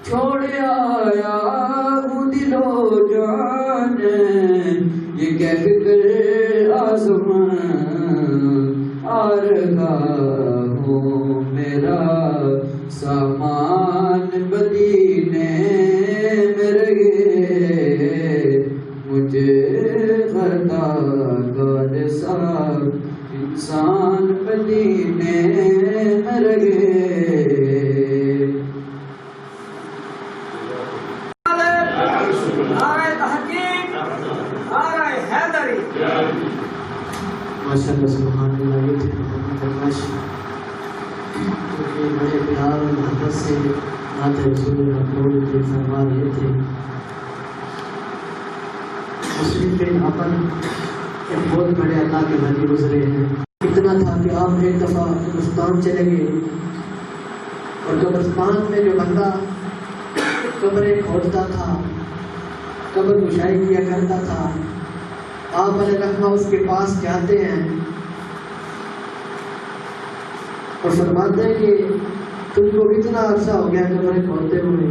چھوڑ آیا ہوں دل و جان یہ کہہ کر آزمان آ رہا ہوں میرا سامان مدینے میں رہے مجھے خطا کار سا انسان مدینے میں رہے ماشاءاللہ سبحان اللہ. یہ تھے محمد الرش جو کہ بڑے پیار اور محبت سے نعت رسول اللہ کو فرما رہے تھے. مسلم بن اپن ایک بہت بڑے اللہ کے ولی گزرے ہیں. اتنا تھا کہ آپ ایک دفعہ ہندوستان چلے گئے اور قبرستان میں جو بندہ قبریں کھودتا تھا قبر گشائی کیا کرتا تھا آپ علیہ رحمہ اس کے پاس جاتے ہیں اور فرماتے ہیں کہ تم کو کتنا عرصہ ہو گیا قبریں کھودتے ہوئے.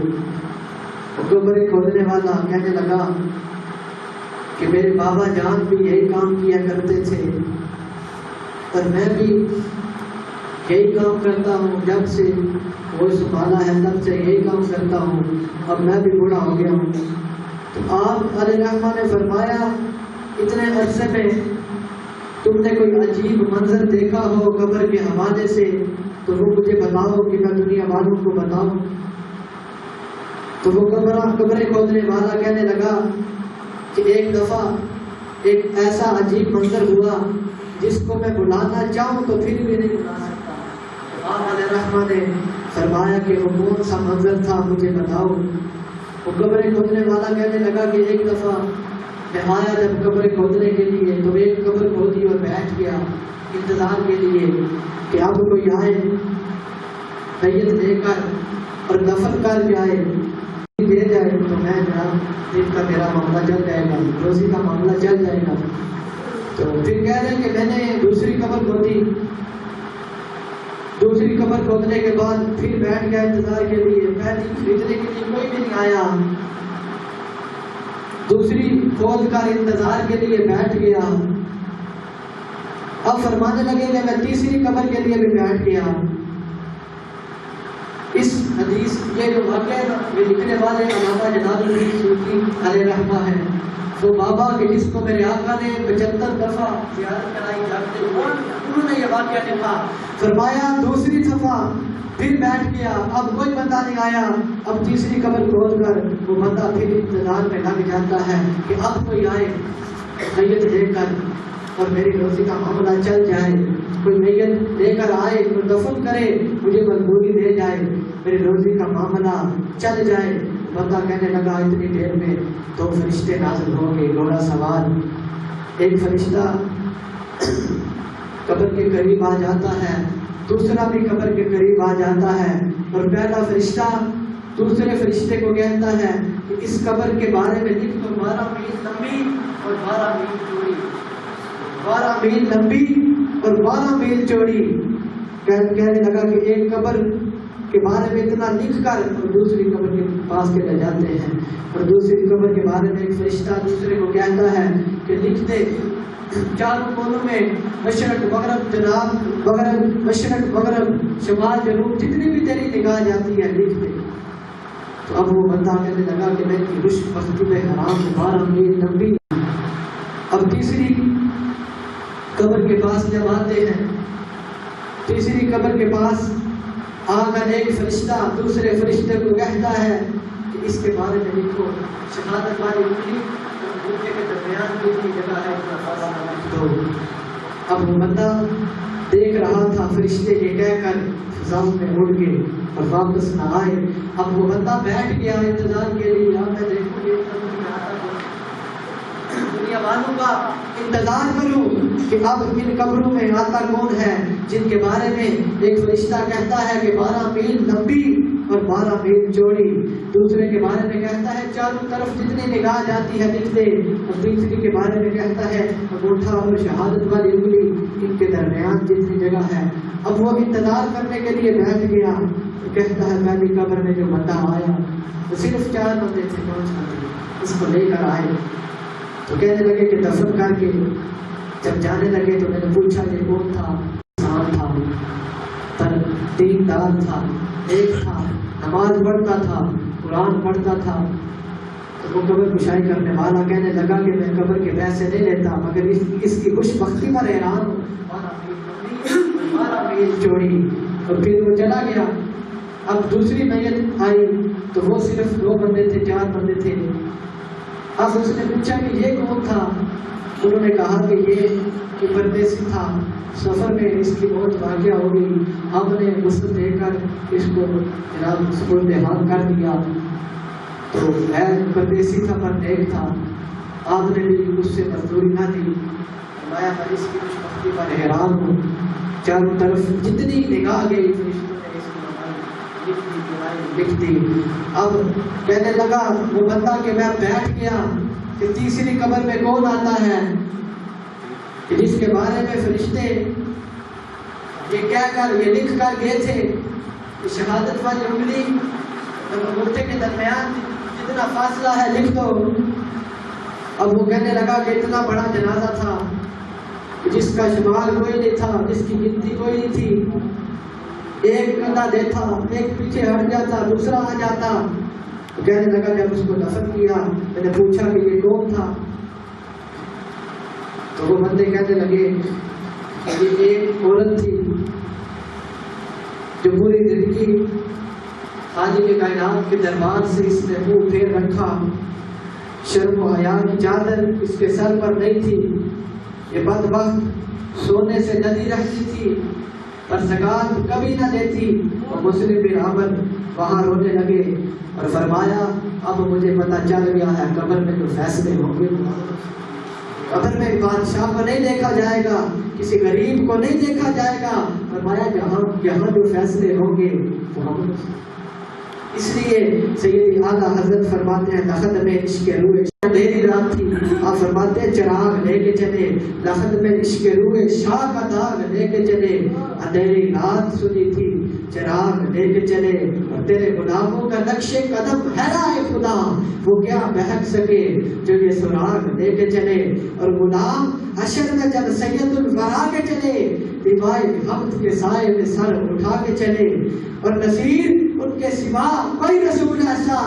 اور قبریں کھودنے والا کہنے لگا کہ میرے بابا جان بھی یہی کام کیا کرتے تھے اور میں بھی یہی کام کرتا ہوں. جب سے وہ سنبھالا ہے تب سے یہی کام کرتا ہوں. اب میں بھی بوڑھا ہو گیا ہوں. تو آپ علیہ رحمہ نے فرمایا اتنے عرصے میں تم نے کوئی عجیب منظر دیکھا ہو قبر کے حوالے سے تو وہ مجھے بتاؤ کہ میں دنیا والوں کو بتاؤں. تو وہ قبریں کھودنے والا کہنے لگا کہ ایک دفعہ ایک ایسا عجیب منظر ہوا جس کو میں بلانا چاہوں تو پھر بھی نہیں بلا سکتا. آپ علیہ رحمہ نے فرمایا کہ وہ کون سا منظر تھا مجھے بتاؤ. وہ قبریں کھودنے والا کہنے لگا کہ ایک دفعہ میں آیا جب قبر کھودنے کے لیے تو ایک قبر کھودی اور بیٹھ گیا انتظار کے لیے کہ اب کوئی آئے میت لے کر اور دفن کر جائے دے جائے تو میں جناب کا میرا معاملہ چل جائے گا روزی کا معاملہ چل جائے گا. تو پھر کہہ رہے کہ میں نے دوسری قبر کھودی. دوسری قبر کھودنے کے بعد پھر بیٹھ گیا انتظار کے لیے. پہلی خریدنے کے لیے کوئی بھی نہیں آیا. دوسری کھود کر انتظار کے لیے بیٹھ گیا. اب فرمانے لگے کہ میں تیسری قبر کے لیے بھی بیٹھ گیا. اس حدیث یہ جو واقعہ یہ لکھنے والے علامہ جلال الدین سیوطی علیہ رحمہ ہے وہ بابا کے جس کو میرے آقا نے 75 دفعہ زیارت کرائی جاتے انہوں نے یہ واقعہ لکھا. فرمایا دوسری دفعہ پھر بیٹھ گیا. اب کوئی بندہ نہیں آیا. اب تیسری قبر کھود کر وہ بندہ پھر انتظار میں لگ جاتا ہے کہ اب کوئی آئے میت لے کر اور میری روزی کا معاملہ چل جائے. کوئی میت لے کر آئے کوئی دفن کرے مجھے مزدوری دے جائے میری روزی کا معاملہ چل جائے. بندہ کہنے لگا اتنی دیر میں 2 فرشتے نازل ہوں گے گھوڑا سوار. ایک فرشتہ قبر کے قریب آ جاتا ہے دوسرا بھی قبر کے قریب آ جاتا ہے اور پہلا فرشتہ دوسرے فرشتے کو کہتا ہے کہ اس قبر کے بارے میں لکھ تو 12 میل لمبی اور 12 میل چوڑی. 12 میل لمبی اور 12 میل چوڑی. کہنے لگا کہ ایک قبر کے بارے میں اتنا لکھ کر اور دوسری قبر کے پاس کے لے جاتے ہیں اور دوسری قبر کے بارے میں ایک فرشتہ دوسرے کو کہتا ہے کہ لکھ دے چاروں کونوں میں مشرق مغرب جناب مغرب مشرق مغرب شمال جنوب جتنی بھی تیری نگاہ جاتی ہے لکھ دے. تو اب وہ بندہ کہنے لگا کہ میں کی رش مسجد حرام 12 میل لمبی. اب تیسری قبر کے پاس جب آتے ہیں تیسری قبر کے پاس آ کر ایک فرشتہ دوسرے فرشتے کو کہتا ہے کہ اس کے بارے میں لکھو شہادت والی انگلی اور گھٹنے کے درمیان کی جگہ ہے اتنا فاصلہ لکھ دو. اب وہ بندہ دیکھ رہا تھا فرشتے یہ کہہ کر فضاؤں میں اڑ گئے اور واپس نہ آئے. اب وہ بندہ بیٹھ گیا انتظار کے لیے. اب میں دیکھوں گی دنیا والوں کا انتظار کروں کہ اب ان قبروں میں آتا کون ہے جن کے بارے میں ایک فرشتہ کہتا ہے کہ 12 میل لمبی اور 12 میل چوڑی. دوسرے کے بارے میں کہتا ہے چاروں طرف جتنی نگاہ جاتی ہے لکھ دے. اور تیسری کے بارے میں کہتا ہے انگوٹھا اور شہادت والی انگلی ان کے درمیان جتنی جگہ ہے اب وہ انتظار کرنے کے لیے بیٹھ گیا تو کہتا ہے پہلی قبر میں جو بندہ آیا وہ صرف 4 بندے تھے، 5 بندے اس کو لے کر آئے تو کہنے لگے کہ دفن کر کے جب جانے لگے تو میں نے پوچھا یہ کون تھا؟ انسان تھا، پر دیندار تھا، ایک تھا، نماز پڑھتا تھا، قرآن پڑھتا تھا۔ تو وہ قبر کشائی کرنے والا کہنے لگا کہ میں قبر کے پیسے نہیں لیتا مگر اس کی خوش بختی پر حیران ہوں، 12 میل چوڑی۔ اور پھر وہ چلا گیا۔ اب دوسری میت آئی تو وہ صرف 2 بندے تھے، 4 بندے تھے۔ اب اس نے پوچھا کہ یہ کون تھا؟ انہوں نے کہا کہ یہ پردیسی تھا، سفر میں اس کی موت واقع ہو گئی، ہم نے غسل دے کر اس کو جناب سپرد حال کر دیا۔ تو پردیسی تھا پر نیک تھا، آپ نے بھی اس سے مزدوری نہ دی۔ فرمایا میں اس کی خوش بختی پر حیران ہوں، چاروں طرف جتنی نگاہ گئی فرشتوں نے اس کی لکھ دی۔ اب کہنے لگا وہ بندہ کہ میں بیٹھ گیا کہ تیسری قبر میں کون آتا ہے کہ جس کے بارے میں فرشتے یہ کہہ کر یہ لکھ کر گئے تھے کہ شہادت والی انگلی اور مردے کے درمیان جتنا فاصلہ ہے لکھ دو۔ اب وہ کہنے لگا کہ اتنا بڑا جنازہ تھا جس کا شمار کوئی نہیں تھا، جس کی گنتی کوئی نہیں تھی، ایک کندھا دیتا، ایک پیچھے ہٹ جاتا، دوسرا آ جاتا۔ تو کہنے لگا جب اس کو دفن کیا میں نے پوچھا کہ یہ کون تھا؟ تو وہ بندے کہنے لگے کہ یہ ایک عورت تھی جو پوری زندگی خالق کے کائنات کے دربار سے اس نے منہ پھیر رکھا، شرم و حیا کی چادر اس کے سر پر نہیں تھی، یہ بدبخت سونے سے ندی رہتی تھی پر زکات کبھی نہ دیتی۔ اور مسلم بن عمر وہاں رونے لگے اور فرمایا اب مجھے پتہ چل گیا ہے قبر میں جو فیصلے ہوں گے، قبر میں بادشاہ کو نہیں دیکھا جائے گا، کسی غریب کو نہیں دیکھا جائے گا، فرمایا یہاں جو فیصلے ہوں گے وہ ہم۔ اس لیے سیدی اعلیٰ حضرت فرماتے ہیں لخت میں عشق روح اندھیری رات تھی، آپ فرماتے ہیں چراغ لے کے چلے، لخت میں عشق روح شاہ کا داغ لے کے چلے، اندھیری رات سنی تھی چراغ لے کے چلے، اور تیرے غلاموں کا نقش قدم ہے رائے خدا، وہ کیا بہک سکے جو یہ سراغ لے کے چلے۔ اور غلام حشر میں جب سید الورا کے چلے، دیوائے حمد کے سائے میں سر اٹھا کے چلے، اور نصیر ان کے سوا کوئی رسول ایسا،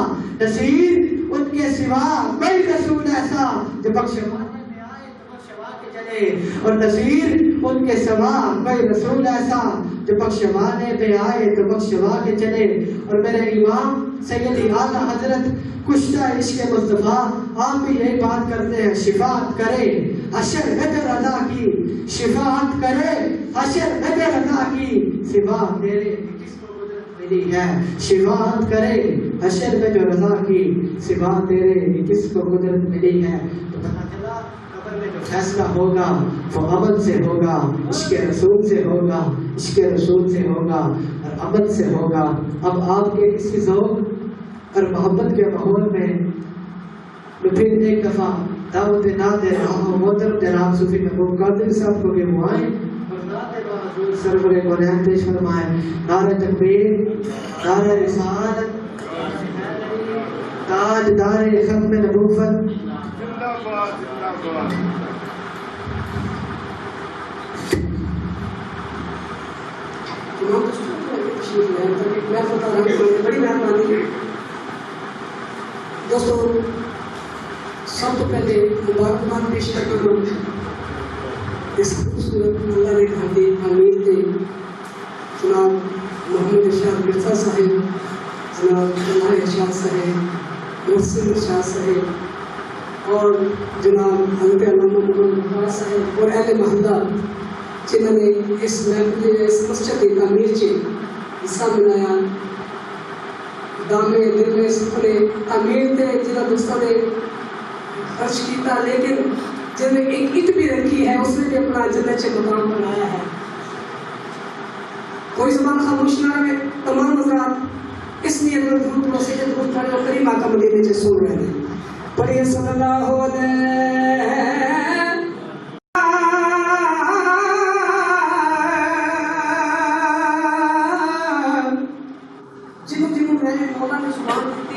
نصیر ان کے سوا کوئی رسول ایسا جو بخشوانے میں آئے تو بخشوا کے چلے، اور نصیر ان کے سوا کوئی رسول ایسا جو بخشوانے پہ آئے تو بخشوا کے چلے۔ اور میرے امام سیدی اعلیٰ حضرت کشتہ عشق مصطفیٰ آپ بھی یہی بات کرتے ہیں، شفاعت کرے حشر میں جو رضا کی، شفاعت کرے حشر میں جو رضا کی، سوا تیرے کس کو قدرت ملی ہے، شفاعت کرے حشر میں جو رضا کی، سوا تیرے کس کو قدرت ملی ہے۔ تو پتہ چلا قبر میں جو فیصلہ ہوگا وہ عمل سے ہوگا، عشق رسول سے ہوگا، عشق رسول سے ہوگا اور عمل سے ہوگا۔ اب آپ کے اسی ذوق اور محبت کے ماحول میں میں پھر ایک دفعہ دعوت نہ دے رہا ہوں محترم جناب صوفی محبوب قادری صاحب کو کہ وہ آئیں اور نعت بہادر سرور کونین پیش فرمائیں۔ نعرہ تکبیر، نعرہ رسالت، تاجدار ختم نبوت۔ بڑی مہربانی دوستوں، سب تو پہلے مبارکباد پیش کرتا ہوں اس خوبصورت اللہ نے گھر کے امیر تھے جناب محمد ارشاد مرزا صاحب، جناب اللہ ارشاد صاحب، محسن ارشاد صاحب اور جناب حضرت علامہ محمد بخار صاحب اور اہل محلہ جنہوں نے اس محفل اس مسجد کی تعمیر سے حصہ ملایا۔ دامے دل میں سپنے تعمیر تھے جنہوں دوستوں نے خرچ کیتا، لیکن جن نے ایک اٹ بھی رکھی ہے اس نے بھی اپنا جنت سے مقام بنایا ہے۔ کوئی زبان خاموش نہ رہے، تمام حضرات اس لیے اگر درود مسجد درود پڑھنے اور کریم آقا مدینے سے سن رہے ہیں، پڑھیے صلی اللہ علیہ۔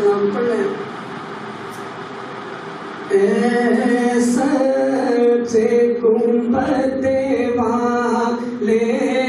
کلام پڑھ لیں. سچے گنبد والے